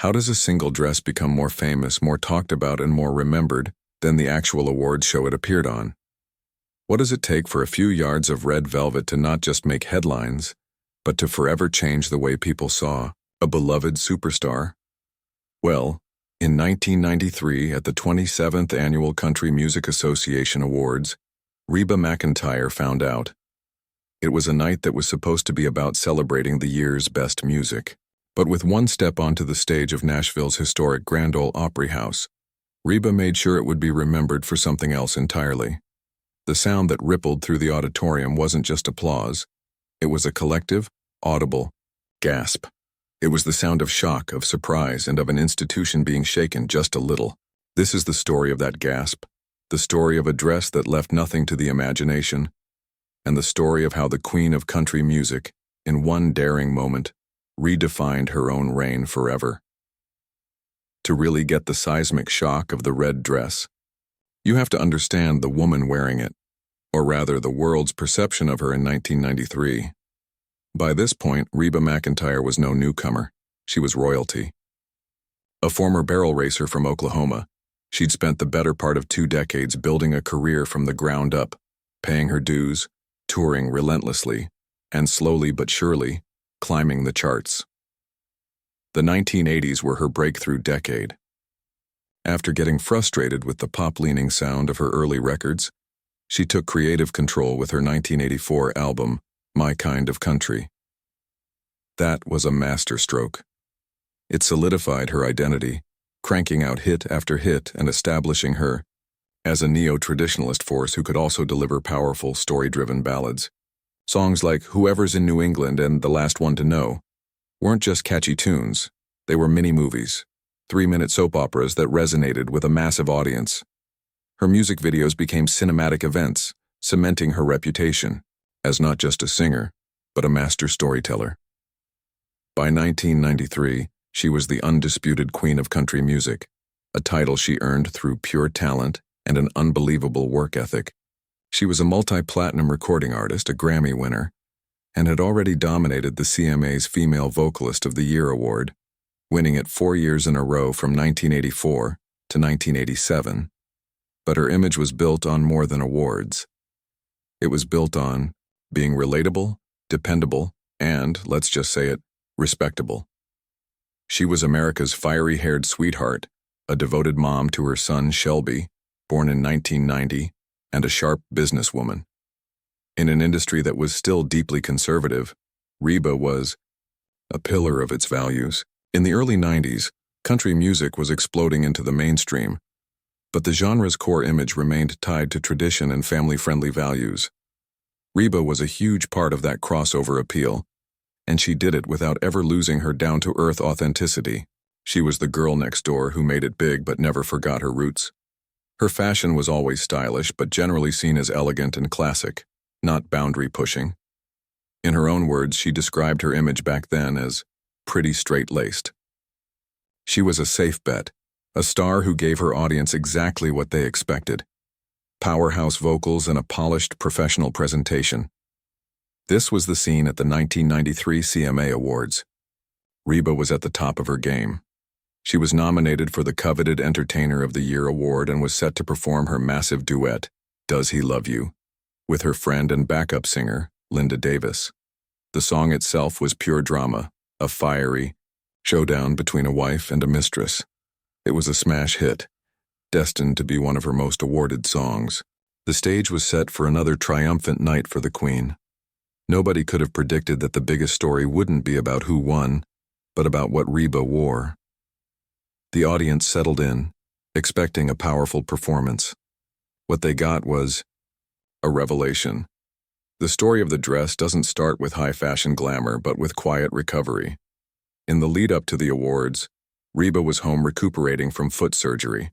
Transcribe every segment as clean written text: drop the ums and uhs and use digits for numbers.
How does a single dress become more famous, more talked about, and more remembered than the actual awards show it appeared on? What does it take for a few yards of red velvet to not just make headlines, but to forever change the way people saw a beloved superstar? Well, in 1993, at the 27th Annual Country Music Association Awards, Reba McEntire found out. It was a night that was supposed to be about celebrating the year's best music. But with one step onto the stage of Nashville's historic Grand Ole Opry House, Reba made sure it would be remembered for something else entirely. The sound that rippled through the auditorium wasn't just applause. It was a collective, audible gasp. It was the sound of shock, of surprise, and of an institution being shaken just a little. This is the story of that gasp, the story of a dress that left nothing to the imagination, and the story of how the queen of country music, in one daring moment, redefined her own reign forever. To really get the seismic shock of the red dress, you have to understand the woman wearing it, or rather the world's perception of her in 1993. By this point, Reba McEntire was no newcomer. She was royalty. A former barrel racer from Oklahoma, she'd spent the better part of 2 decades building a career from the ground up, paying her dues, touring relentlessly, and slowly but surely, climbing the charts. The 1980s were her breakthrough decade. After getting frustrated with the pop-leaning sound of her early records, she took creative control with her 1984 album, My Kind of Country. That was a masterstroke. It solidified her identity, cranking out hit after hit and establishing her as a neo-traditionalist force who could also deliver powerful, story-driven ballads. Songs like Whoever's in New England and The Last One to Know weren't just catchy tunes, they were mini-movies, 3-minute soap operas that resonated with a massive audience. Her music videos became cinematic events, cementing her reputation as not just a singer, but a master storyteller. By 1993, she was the undisputed queen of country music, a title she earned through pure talent and an unbelievable work ethic. She was a multi-platinum recording artist, a Grammy winner, and had already dominated the CMA's Female Vocalist of the Year award, winning it 4 years in a row from 1984 to 1987. But her image was built on more than awards. It was built on being relatable, dependable, and, let's just say it, respectable. She was America's fiery-haired sweetheart, a devoted mom to her son Shelby, born in 1990, and a sharp businesswoman. In an industry that was still deeply conservative, Reba was a pillar of its values. In the early 90s, country music was exploding into the mainstream, but the genre's core image remained tied to tradition and family-friendly values. Reba was a huge part of that crossover appeal, and she did it without ever losing her down-to-earth authenticity. She was the girl next door who made it big but never forgot her roots. Her fashion was always stylish, but generally seen as elegant and classic, not boundary-pushing. In her own words, she described her image back then as pretty straight-laced. She was a safe bet, a star who gave her audience exactly what they expected: powerhouse vocals and a polished professional presentation. This was the scene at the 1993 CMA Awards. Reba was at the top of her game. She was nominated for the coveted Entertainer of the Year award and was set to perform her massive duet, Does He Love You?, with her friend and backup singer, Linda Davis. The song itself was pure drama, a fiery showdown between a wife and a mistress. It was a smash hit, destined to be one of her most awarded songs. The stage was set for another triumphant night for the Queen. Nobody could have predicted that the biggest story wouldn't be about who won, but about what Reba wore. The audience settled in, expecting a powerful performance. What they got was a revelation. The story of the dress doesn't start with high-fashion glamour, but with quiet recovery. In the lead-up to the awards, Reba was home recuperating from foot surgery.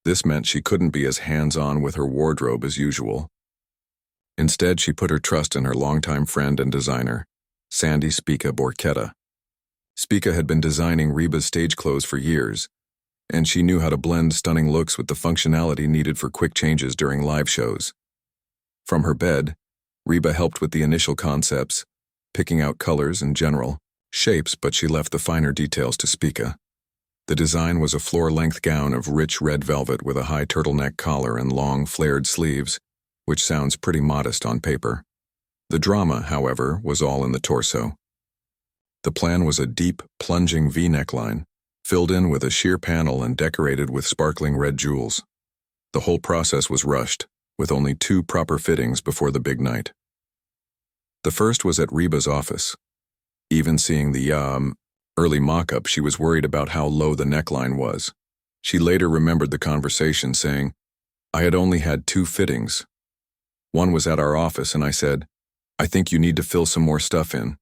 This meant she couldn't be as hands-on with her wardrobe as usual. Instead, she put her trust in her longtime friend and designer, Sandy Spica Borchetta. Spica had been designing Reba's stage clothes for years, and she knew how to blend stunning looks with the functionality needed for quick changes during live shows. From her bed, Reba helped with the initial concepts, picking out colors and general shapes, but she left the finer details to Spica. The design was a floor-length gown of rich red velvet with a high turtleneck collar and long, flared sleeves, which sounds pretty modest on paper. The drama, however, was all in the torso. The plan was a deep, plunging V neckline, filled in with a sheer panel and decorated with sparkling red jewels. The whole process was rushed, with only 2 proper fittings before the big night. The first was at Reba's office. Even seeing the early mock-up, she was worried about how low the neckline was. She later remembered the conversation, saying, "I had only had 2 fittings. One was at our office, and I said, 'I think you need to fill some more stuff in.'"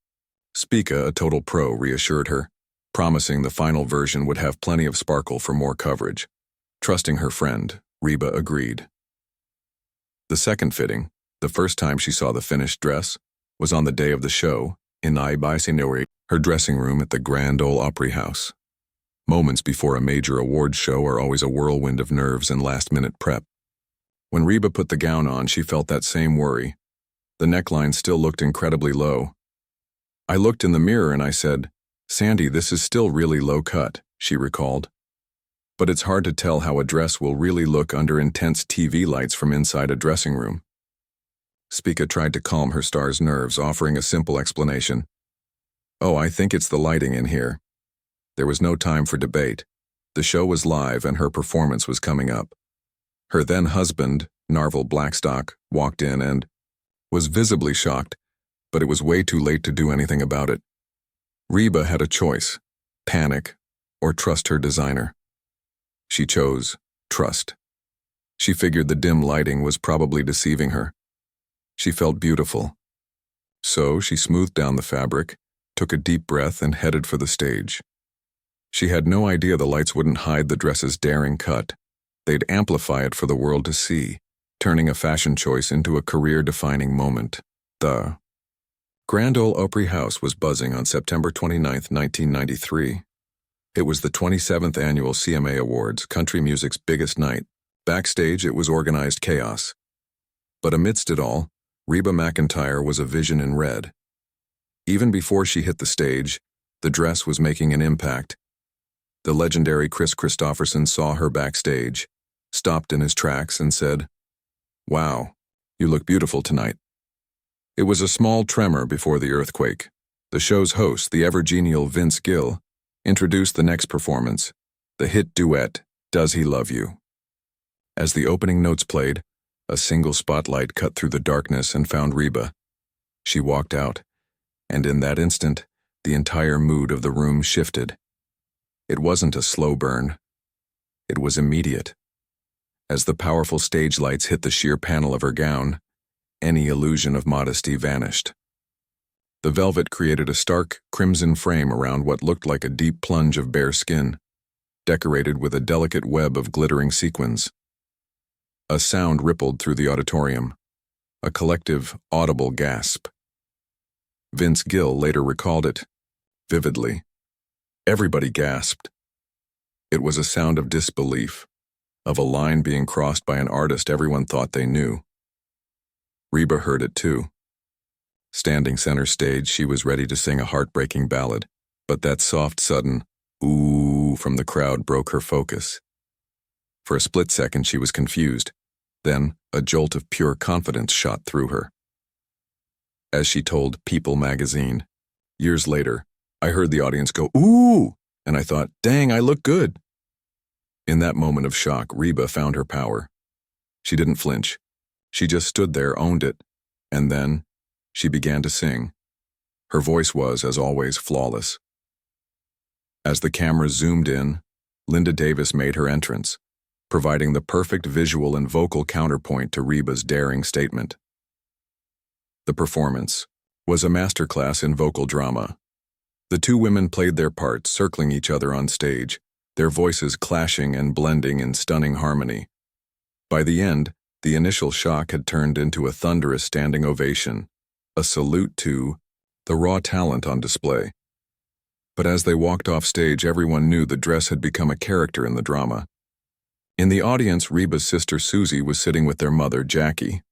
Spica, a total pro, reassured her, promising the final version would have plenty of sparkle for more coverage. Trusting her friend, Reba agreed. The second fitting, the first time she saw the finished dress, was on the day of the show, in her dressing room at the Grand Ole Opry House. Moments before a major awards show are always a whirlwind of nerves and last-minute prep. When Reba put the gown on, she felt that same worry. The neckline still looked incredibly low. "I looked in the mirror and I said, 'Sandy, this is still really low cut,'" she recalled. "But it's hard to tell how a dress will really look under intense TV lights from inside a dressing room." Spica tried to calm her star's nerves, offering a simple explanation. "Oh, I think it's the lighting in here." There was no time for debate. The show was live and her performance was coming up. Her then-husband, Narvel Blackstock, walked in and was visibly shocked, but it was way too late to do anything about it. Reba had a choice: panic or trust her designer. She chose trust. She figured the dim lighting was probably deceiving her. She felt beautiful. So she smoothed down the fabric, took a deep breath, and headed for the stage. She had no idea the lights wouldn't hide the dress's daring cut. They'd amplify it for the world to see, turning a fashion choice into a career-defining moment. The Grand Ole Opry House was buzzing on September 29, 1993. It was the 27th annual CMA Awards, country music's biggest night. Backstage, it was organized chaos. But amidst it all, Reba McEntire was a vision in red. Even before she hit the stage, the dress was making an impact. The legendary Chris Christopherson saw her backstage, stopped in his tracks, and said, "Wow, you look beautiful tonight." It was a small tremor before the earthquake. The show's host, the ever-genial Vince Gill, introduced the next performance, the hit duet, "Does He Love You?" As the opening notes played, a single spotlight cut through the darkness and found Reba. She walked out, and in that instant, the entire mood of the room shifted. It wasn't a slow burn. It was immediate. As the powerful stage lights hit the sheer panel of her gown, any illusion of modesty vanished. The velvet created a stark, crimson frame around what looked like a deep plunge of bare skin, decorated with a delicate web of glittering sequins. A sound rippled through the auditorium, a collective, audible gasp. Vince Gill later recalled it vividly. Everybody gasped. It was a sound of disbelief, of a line being crossed by an artist everyone thought they knew. Reba heard it too. Standing center stage, she was ready to sing a heartbreaking ballad, but that soft, sudden "ooh" from the crowd broke her focus. For a split second, she was confused. Then, a jolt of pure confidence shot through her. As she told People magazine, "Years later, I heard the audience go, 'Ooh!' and I thought, 'Dang, I look good.'" In that moment of shock, Reba found her power. She didn't flinch. She just stood there, owned it, and then she began to sing. Her voice was, as always, flawless. As the camera zoomed in, Linda Davis made her entrance, providing the perfect visual and vocal counterpoint to Reba's daring statement. The performance was a masterclass in vocal drama. The two women played their parts, circling each other on stage, their voices clashing and blending in stunning harmony. By the end, the initial shock had turned into a thunderous standing ovation, a salute to the raw talent on display. But as they walked off stage, everyone knew the dress had become a character in the drama. In the audience, Reba's sister Susie was sitting with their mother, Jackie.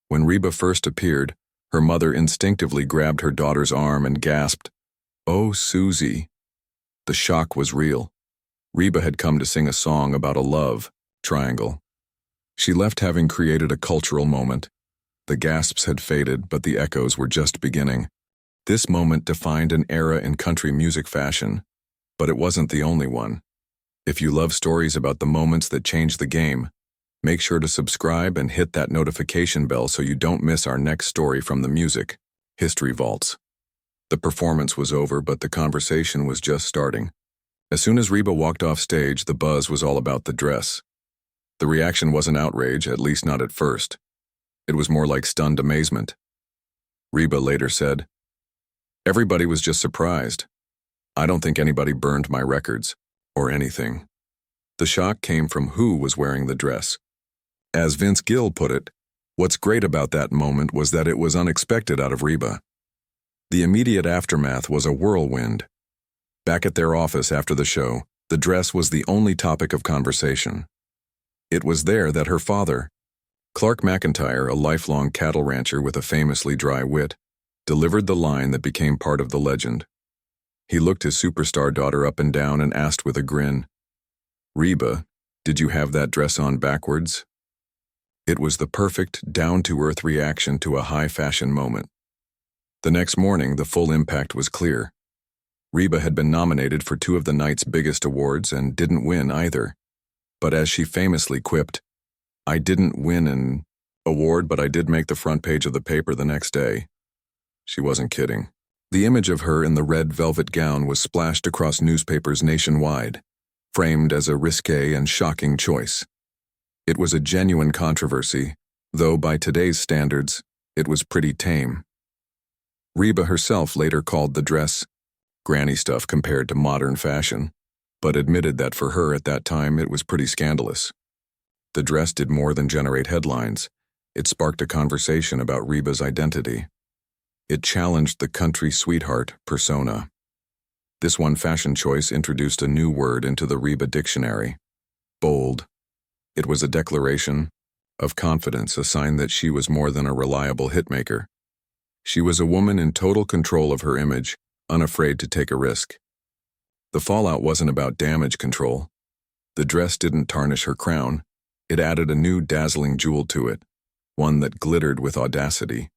When Reba first appeared, her mother instinctively grabbed her daughter's arm and gasped, "Oh, Susie." The shock was real. Reba had come to sing a song about a love triangle. She left having created a cultural moment. The gasps had faded, but the echoes were just beginning. This moment defined an era in country music fashion, but it wasn't the only one. If you love stories about the moments that changed the game, make sure to subscribe and hit that notification bell so you don't miss our next story from the Music History Vaults. The performance was over, but the conversation was just starting. As soon as Reba walked off stage, the buzz was all about the dress. The reaction wasn't outrage, at least not at first. It was more like stunned amazement. Reba later said, "Everybody was just surprised. I don't think anybody burned my records, or anything." The shock came from who was wearing the dress. As Vince Gill put it, what's great about that moment was that it was unexpected out of Reba. The immediate aftermath was a whirlwind. Back at their office after the show, the dress was the only topic of conversation. It was there that her father, Clark McEntire, a lifelong cattle rancher with a famously dry wit, delivered the line that became part of the legend. He looked his superstar daughter up and down and asked with a grin, "Reba, did you have that dress on backwards?" It was the perfect, down-to-earth reaction to a high-fashion moment. The next morning, the full impact was clear. Reba had been nominated for 2 of the night's biggest awards and didn't win either. But as she famously quipped, "I didn't win an award, but I did make the front page of the paper the next day." She wasn't kidding. The image of her in the red velvet gown was splashed across newspapers nationwide, framed as a risque and shocking choice. It was a genuine controversy, though by today's standards, it was pretty tame. Reba herself later called the dress granny stuff compared to modern fashion, but admitted that for her at that time it was pretty scandalous. The dress did more than generate headlines. It sparked a conversation about Reba's identity. It challenged the country sweetheart persona. This one fashion choice introduced a new word into the Reba dictionary: bold. It was a declaration of confidence, a sign that she was more than a reliable hitmaker. She was a woman in total control of her image, unafraid to take a risk. The fallout wasn't about damage control. The dress didn't tarnish her crown. It added a new dazzling jewel to it, one that glittered with audacity.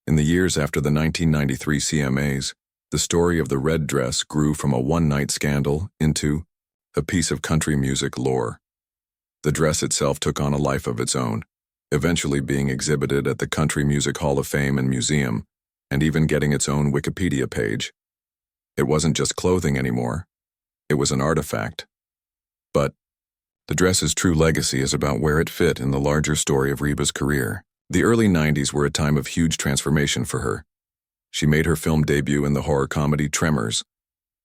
In the years after the 1993 CMAs, the story of the red dress grew from a one-night scandal into a piece of country music lore. The dress itself took on a life of its own, eventually being exhibited at the Country Music Hall of Fame and Museum, and even getting its own Wikipedia page. It wasn't just clothing anymore. It was an artifact. But the dress's true legacy is about where it fit in the larger story of Reba's career. The early 90s were a time of huge transformation for her. She made her film debut in the horror comedy Tremors,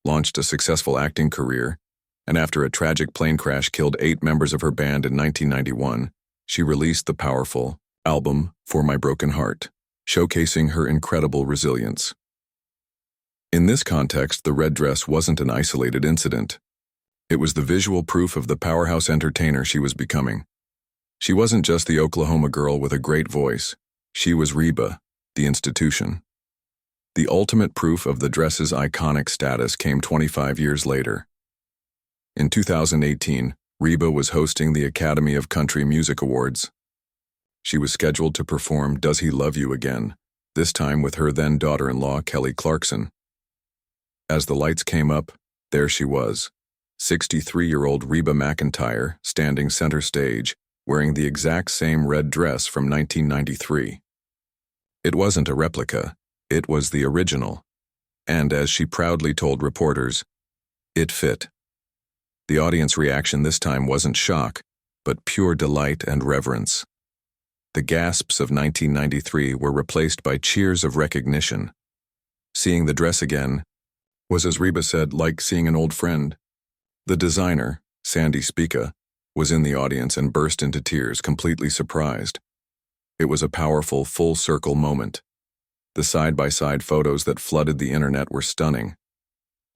launched a successful acting career, and after a tragic plane crash killed 8 members of her band in 1991, she released the powerful album For My Broken Heart, showcasing her incredible resilience. In this context, the red dress wasn't an isolated incident. It was the visual proof of the powerhouse entertainer she was becoming. She wasn't just the Oklahoma girl with a great voice. She was Reba, the institution. The ultimate proof of the dress's iconic status came 25 years later. In 2018, Reba was hosting the Academy of Country Music Awards. She was scheduled to perform Does He Love You Again, this time with her then daughter-in-law Kelly Clarkson. As the lights came up, there she was, 63-year-old Reba McEntire standing center stage, wearing the exact same red dress from 1993. It wasn't a replica, it was the original. And as she proudly told reporters, it fit. The audience reaction this time wasn't shock, but pure delight and reverence. The gasps of 1993 were replaced by cheers of recognition. Seeing the dress again was, as Reba said, like seeing an old friend. The designer, Sandy Spica, was in the audience and burst into tears, completely surprised. It was a powerful, full-circle moment. The side-by-side photos that flooded the internet were stunning.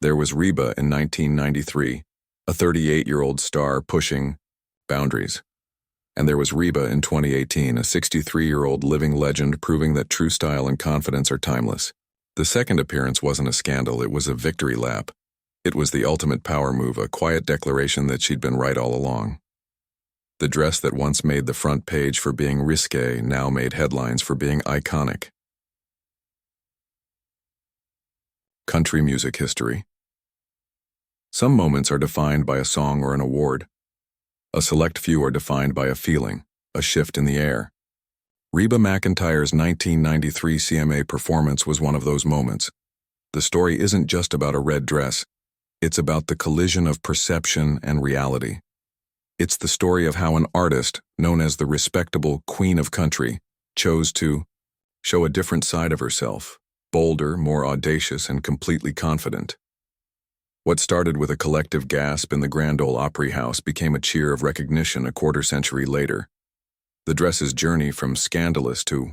There was Reba in 1993, a 38-year-old star pushing boundaries. And there was Reba in 2018, a 63-year-old living legend proving that true style and confidence are timeless. The second appearance wasn't a scandal, it was a victory lap. It was the ultimate power move, a quiet declaration that she'd been right all along. The dress that once made the front page for being risque now made headlines for being iconic. Country music history. Some moments are defined by a song or an award. A select few are defined by a feeling, a shift in the air. Reba McEntire's 1993 CMA performance was one of those moments. The story isn't just about a red dress. It's about the collision of perception and reality. It's the story of how an artist, known as the respectable Queen of Country, chose to show a different side of herself, bolder, more audacious, and completely confident. What started with a collective gasp in the Grand Ole Opry House became a cheer of recognition a quarter-century later. The dress's journey from scandalous to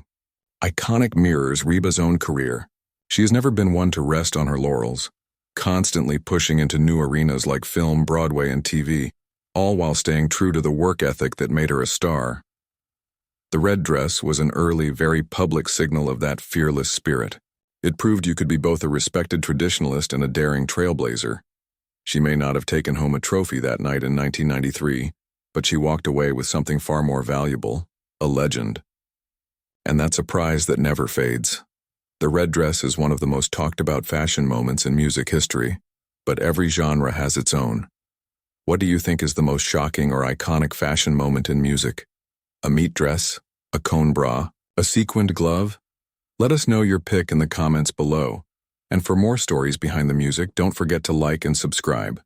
iconic mirrors Reba's own career. She has never been one to rest on her laurels, constantly pushing into new arenas like film, Broadway, and TV, all while staying true to the work ethic that made her a star. The red dress was an early, very public signal of that fearless spirit. It proved you could be both a respected traditionalist and a daring trailblazer. She may not have taken home a trophy that night in 1993, but she walked away with something far more valuable, a legend. And that's a prize that never fades. The red dress is one of the most talked about fashion moments in music history, but every genre has its own. What do you think is the most shocking or iconic fashion moment in music? A meat dress? A cone bra? A sequined glove? Let us know your pick in the comments below. And for more stories behind the music, don't forget to like and subscribe.